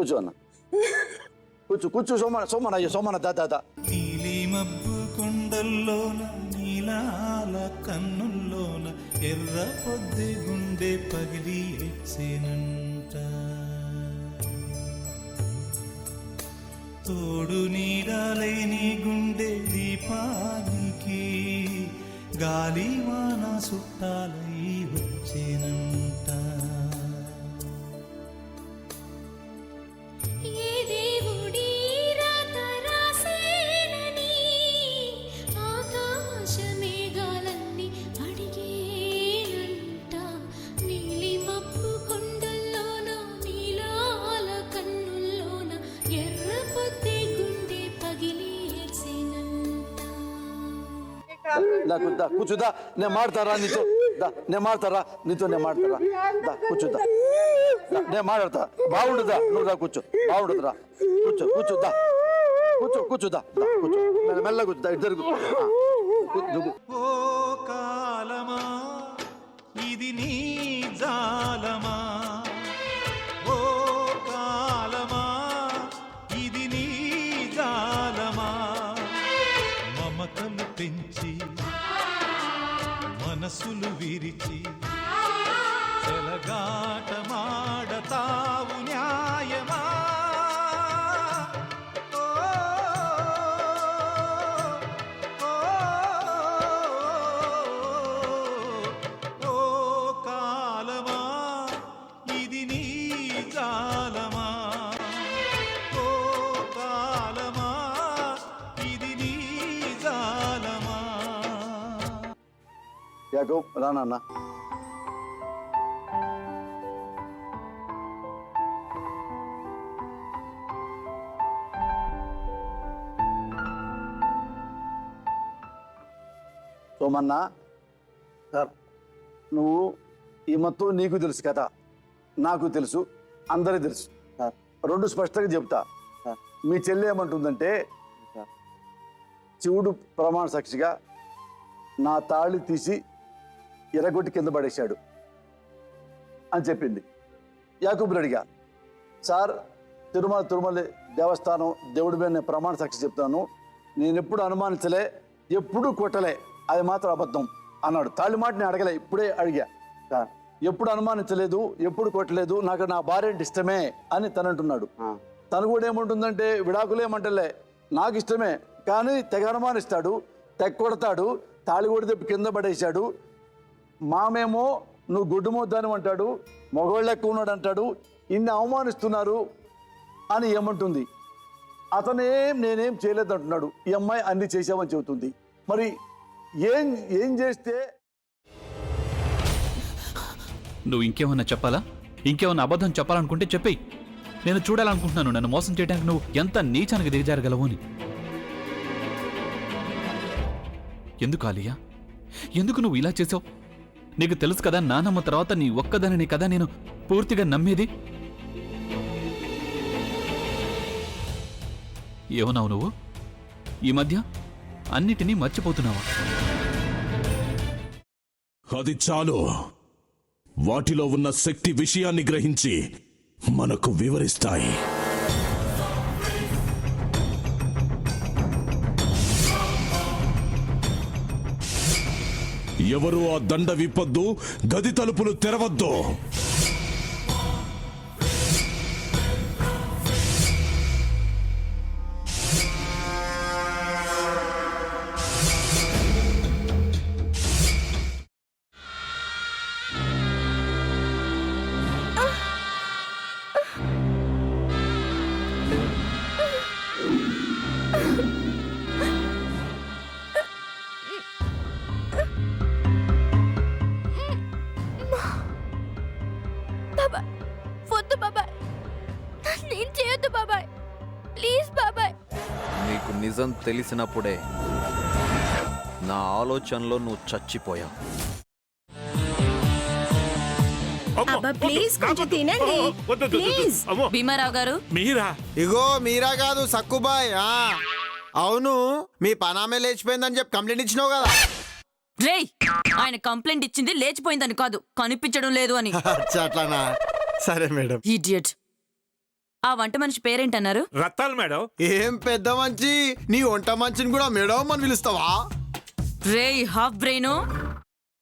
కూర్చో అన్న కూర్చో సోమన అయ్యో సోమన దా నీలి మబ్బు కొండల్లోన నీలాల కన్నుల్లోన ఎర్ర పొద్దు గుండె పగిలి ఎక్సేనంట తోడు నీడాలేని గుండె దీపానికి గాలి వాన సుట్టాలై వచ్చేనంట కూర్చుదా నేను మాడతారా నీతో నేను మాడతారా దా కూర్చుదా నేను మాట్లాడతా బాగుండదా నువ్వు రా కూర్చో బాగుండదురా కూర్చోదా కూర్చోదా కూర్చో మెల్ల కూర్చుదా ఇద్దరు ఓ కాలమా ఇది నీ జాలమా ఓ కాలమా ఇది నీ జాలమా మమతలు పెంచి మనసులు విరిచి చెలగాటమాడతావు న్యాయమా ఓ కాలమా ఇది నీ జాలమా ఓ కాలమా ఇది నీ జాలమా యాకూబ్ రానన్న సోమన్న సార్ నువ్వు ఈ మొత్తం నీకు తెలుసు కదా నాకు తెలుసు అందరికీ తెలుసు సార్ రెండు స్పష్టంగా చెప్తా సార్ మీ చెల్లి ఏమంటుందంటే శివుడు ప్రమాణ సాక్షిగా నా తాళి తీసి ఎర్రగొట్టి కింద పడేశాడు అని చెప్పింది. యాకూబుని అడిగా సార్ తిరుమల దేవస్థానం దేవుడి మీద నేను ప్రమాణ సాక్షి చెప్తాను నేను ఎప్పుడు అనుమానించలే ఎప్పుడు కొట్టలే అది మాత్రం అబద్ధం అన్నాడు. తాళి మాట నేను అడగలే ఇప్పుడే అడిగా సార్ ఎప్పుడు అనుమానించలేదు ఎప్పుడు కొట్టలేదు నాకు నా భార్య అంటే ఇష్టమే అని తను అంటున్నాడు. తను కూడా ఏముంటుందంటే విడాకులు ఏమంటలే నాకు ఇష్టమే కానీ తెగ అనుమానిస్తాడు తెగ కొడతాడు తాళి కూడా తెప్పి కింద పడేశాడు. మామేమో నువ్వు గుడ్డు ముద్దాను అంటాడు మగవాళ్ళు ఎక్కువ ఉన్నాడు అంటాడు ఇన్ని అవమానిస్తున్నారు అని ఏమంటుంది. అతనేం నేనేం చేయలేదు అంటున్నాడు. ఈ అమ్మాయి అన్ని చేసామని చెబుతుంది. మరి ఏం చేస్తే నువ్వు ఇంకేమన్నా చెప్పాలా ఇంకేమన్నా అబద్ధం చెప్పాలనుకుంటే చెప్పేయి. నేను చూడాలనుకుంటున్నాను నన్ను మోసం చేయడానికి నువ్వు ఎంత నీచానికి దిగజారగలవు అని. ఎందుకు ఆలియా ఎందుకు నువ్వు ఇలా చేసావు? నీకు తెలుసు కదా నానమ్మ తర్వాత నీ ఒక్కదానిని కదా నేను పూర్తిగా నమ్మేది. ఏమన్నావు నువ్వు? ఈ మధ్య అన్నిటినీ మర్చిపోతున్నావా? అది చాలు. వాటిలో ఉన్న శక్తి విషయాన్ని గ్రహించి మనకు వివరిస్తాయి. ఎవరు ఆ దండ విప్పొద్దు, గది తలుపులు తెరవద్దు. నీకు నిజం తెలిసినప్పుడే నా ఆలోచనలో నువ్వు చచ్చిపోయావు. భీమారావు గారు మీరా? ఇగో మీరా కాదు సక్కుబాయ్. అవును మీ పనామే లేచిపోయిందని చెప్పి కంప్లైంట్ ఇచ్చినావు కదా. రేయ్ ఆయన కంప్లైంట్ ఇచ్చింది లేచిపోయిందని కాదు కనిపించడం లేదు అని. అట్లానా? సరే మేడం. ఇడియట్. ఆ వంట మనిషి పేరేంటన్నారు? రత్తాలు మేడం. ఏం పెద్ద మంచి, నీ వంట మంచిని కూడా మేడం అని పిలుస్తావా? రేయ్ హాఫ్ బ్రెయిన్,